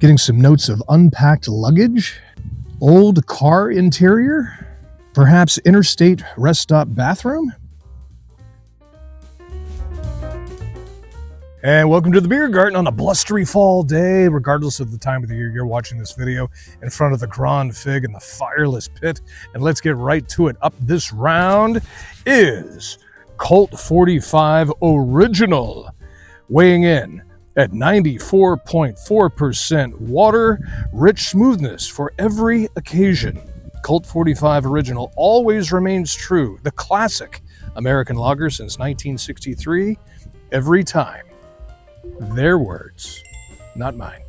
Getting some notes of unpacked luggage, old car interior, perhaps interstate rest stop bathroom. And welcome to the Beer Garden on a blustery fall day, regardless of the time of the year you're watching this video, in front of the Grand Fig and the Fireless Pit. And let's get right to it. Up this round is Colt 45 Original, weighing in at 94.4% water, rich smoothness for every occasion. Colt 45 Original always remains true, the classic American lager since 1963, every time. Their words, not mine.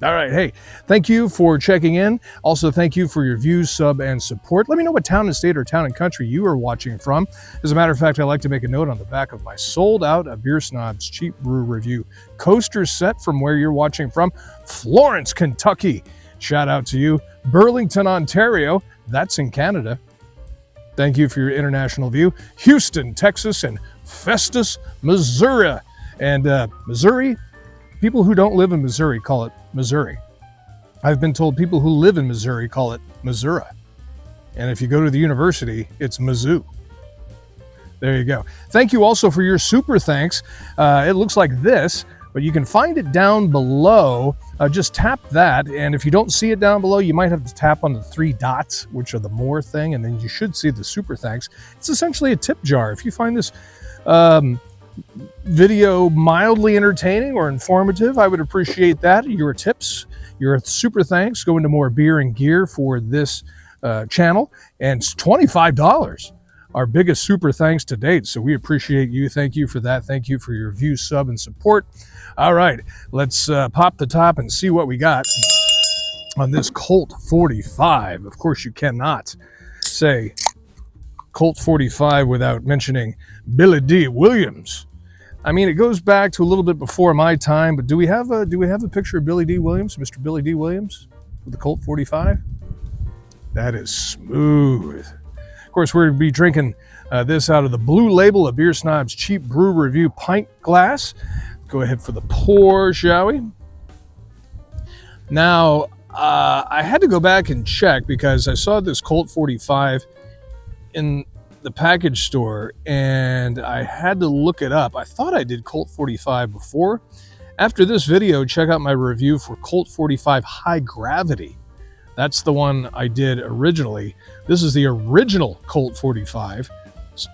All right, hey, thank you for checking in. Also, thank you for your views, sub, and support. Let me know what town and state or town and country you are watching from. As a matter of fact, I like to make a note on the back of my sold-out Beer Snob's Cheap Brew Review coaster set from where you're watching from. Florence, Kentucky. Shout out to you. Burlington, Ontario. That's in Canada. Thank you for your international view. Houston, Texas, and Festus, Missouri. And Missouri, people who don't live in Missouri call it Missouri. I've been told people who live in Missouri call it Missouri. And if you go to the university, it's Mizzou. There you go. Thank you also for your super thanks. It looks like this, but you can find it down below. Just tap that. And if you don't see it down below, you might have to tap on the three dots, which are the more thing, and then you should see the super thanks. It's essentially a tip jar. If you find this video mildly entertaining or informative, I would appreciate that. Your tips, your super thanks go into more beer and gear for this channel, and it's $25, our biggest super thanks to date. So we appreciate you. Thank you for that. Thank you for your view, sub, and support. All right, let's pop the top and see what we got on this Colt 45. Of course, you cannot say Colt 45 without mentioning Billy D. Williams. I mean, it goes back to a little bit before my time, but do we have a picture of Billy D. Williams, Mr. Billy D. Williams, with the Colt 45? That is smooth. Of course, we're going to be drinking this out of the Blue Label, a Beer Snob's Cheap Brew Review pint glass. Go ahead for the pour, shall we? Now, I had to go back and check because I saw this Colt 45 in the package store and I had to look it up. I thought I did Colt 45 before. After this video, check out my review for Colt 45 High Gravity. That's the one I did originally. This is the original Colt 45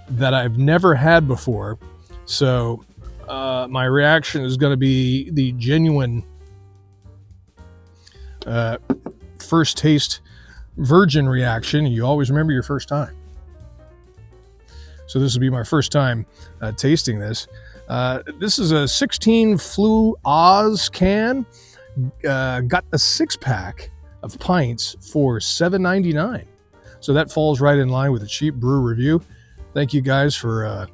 that I've never had before. So my reaction is going to be the genuine first taste virgin reaction. You always remember your first time. So this will be my first time tasting this. This is a 16 Flu Oz can. Got a 6-pack of pints for $7.99. So that falls right in line with a cheap brew review. Thank you guys for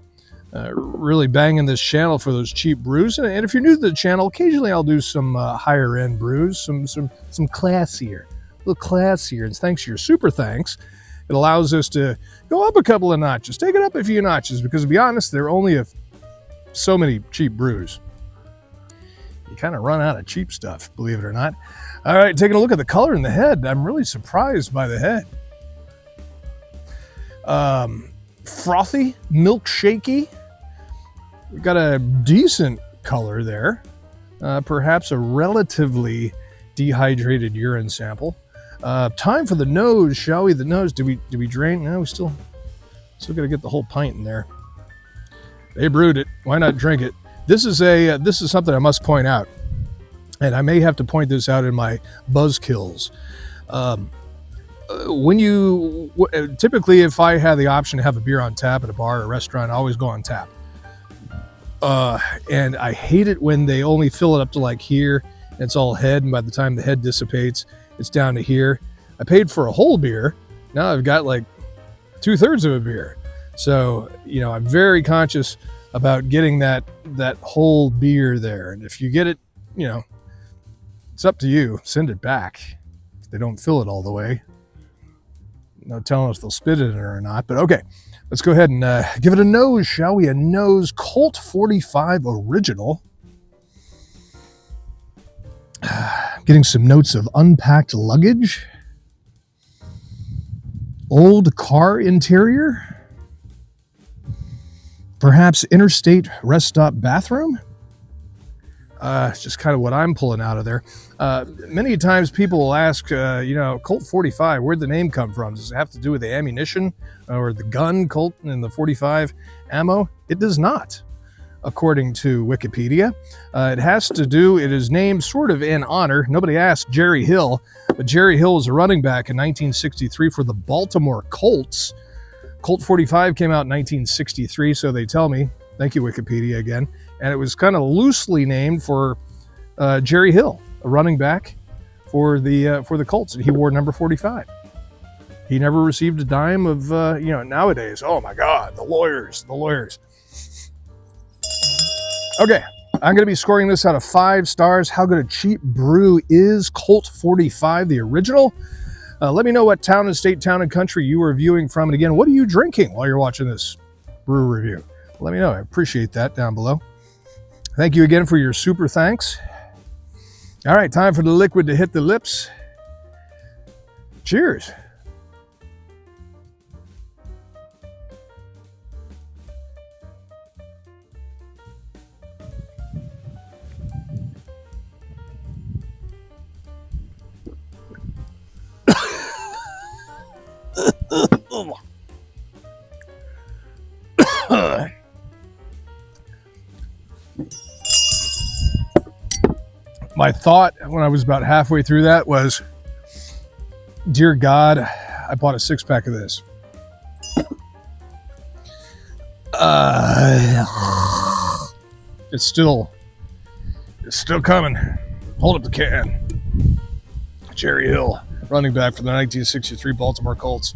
really banging this channel for those cheap brews. And if you're new to the channel, occasionally I'll do some higher end brews, some classier, a little classier. And thanks to your super thanks, it allows us to go up a couple of notches, take it up a few notches, because to be honest, there are only so many cheap brews. You kind of run out of cheap stuff, believe it or not. All right, taking a look at the color in the head. I'm really surprised by the head. Frothy, milkshakey. We've got a decent color there. Perhaps a relatively dehydrated urine sample. Time for the nose, shall we? The nose. Do we drain? No, we still got to get the whole pint in there. They brewed it. Why not drink it? This is something I must point out, and I may have to point this out in my buzzkills. Typically, if I had the option to have a beer on tap at a bar or a restaurant, I always go on tap. And I hate it when they only fill it up to like here, and it's all head, and by the time the head dissipates, it's down to here. I paid for a whole beer. Now I've got like 2/3 of a beer. So, I'm very conscious about getting that whole beer there. And if you get it, it's up to you. Send it back if they don't fill it all the way. No telling if they'll spit it in or not. But okay, let's go ahead and give it a nose, shall we? A nose. Colt 45 Original. Getting some notes of unpacked luggage, old car interior, perhaps interstate rest stop bathroom. It's just kind of what I'm pulling out of there. Many times people will ask, Colt 45, where'd the name come from? Does it have to do with the ammunition or the gun, Colt and the 45 ammo? It does not, according to Wikipedia. It is named sort of in honor. Nobody asked Jerry Hill, but Jerry Hill was a running back in 1963 for the Baltimore Colts. Colt 45 came out in 1963, so they tell me. Thank you, Wikipedia, again. And it was kind of loosely named for Jerry Hill, a running back for the Colts. And he wore number 45. He never received a dime of, nowadays. Oh my God, the lawyers. Okay, I'm going to be scoring this out of 5 stars. How good a cheap brew is Colt 45, the original? Let me know what town and state, town and country you are viewing from. And again, what are you drinking while you're watching this brew review? Let me know. I appreciate that down below. Thank you again for your super thanks. All right, time for the liquid to hit the lips. Cheers. My thought when I was about halfway through that was, dear God, I bought a 6-pack of this. It's still coming. Hold up the can. Jerry Hill, running back for the 1963 Baltimore Colts.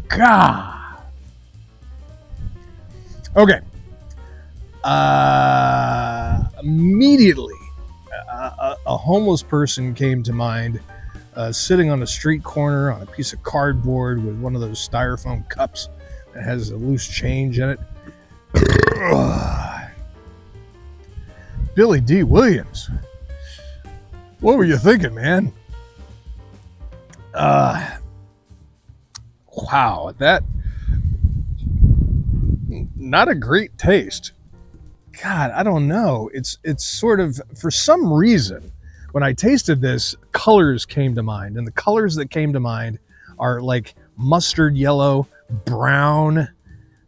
God. Okay. Immediately, a homeless person came to mind, sitting on a street corner on a piece of cardboard with one of those styrofoam cups that has a loose change in it. Billy D. Williams. What were you thinking, man? Wow, that not a great taste. God, I don't know. It's sort of, for some reason, when I tasted this, colors came to mind, and the colors that came to mind are like mustard yellow, brown,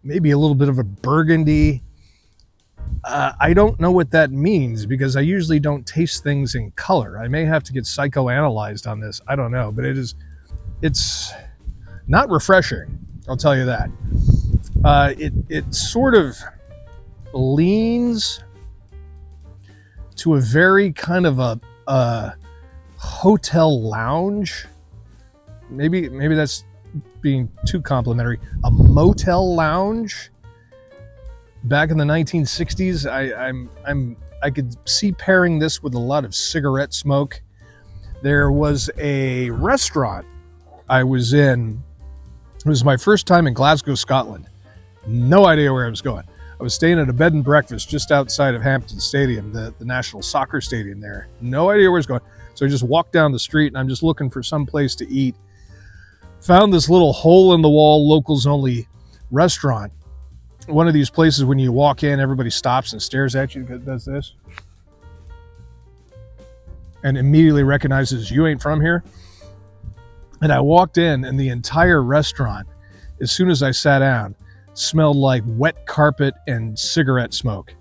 maybe a little bit of a burgundy. I don't know what that means because I usually don't taste things in color. I may have to get psychoanalyzed on this. I don't know, but it's not refreshing. I'll tell you that. It sort of leans to a very kind of a hotel lounge. Maybe that's being too complimentary. A motel lounge. Back in the 1960s, I could see pairing this with a lot of cigarette smoke. There was a restaurant I was in. It was my first time in Glasgow, Scotland. No idea where I was going. I was staying at a bed and breakfast just outside of Hampton Stadium, the national soccer stadium there. No idea where I was going. So I just walked down the street and I'm just looking for some place to eat. Found this little hole-in-the-wall, locals-only restaurant. One of these places when you walk in, everybody stops and stares at you, does this, and immediately recognizes you ain't from here. And I walked in, and the entire restaurant, as soon as I sat down, smelled like wet carpet and cigarette smoke.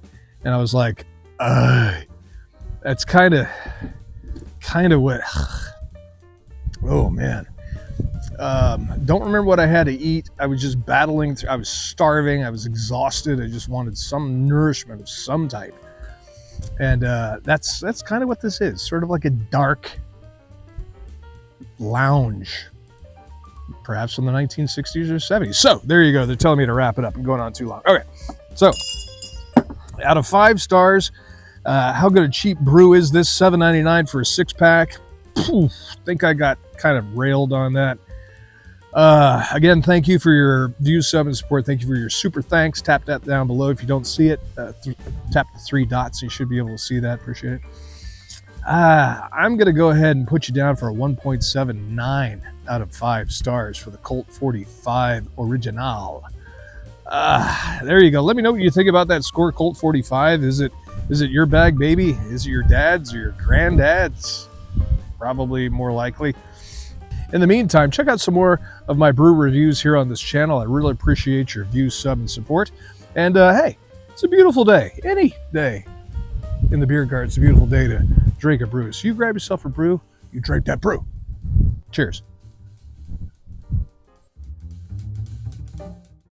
And I was like, that's kind of what, oh man. Don't remember what I had to eat. I was just battling through. I was starving. I was exhausted. I just wanted some nourishment of some type. And that's kind of what this is. Sort of like a dark lounge, perhaps from the 1960s or 70s. So there you go. They're telling me to wrap it up. I'm going on too long. Okay. So out of 5 stars, how good a cheap brew is this? $7.99 for a 6-pack. Think I got kind of railed on that. Again, thank you for your views, sub, and support. Thank you for your super thanks. Tap that down below if you don't see it. Tap the 3 dots. You should be able to see that. Appreciate it. I'm going to go ahead and put you down for a 1.79 out of 5 stars for the Colt 45 Original. There you go. Let me know what you think about that score, Colt 45. Is it your bag, baby? Is it your dad's or your granddad's? Probably more likely. In the meantime, check out some more of my brew reviews here on this channel. I really appreciate your views, sub, and support. And hey, it's a beautiful day. Any day in the beer garden, it's a beautiful day to drink a brew. So you grab yourself a brew, you drink that brew. Cheers.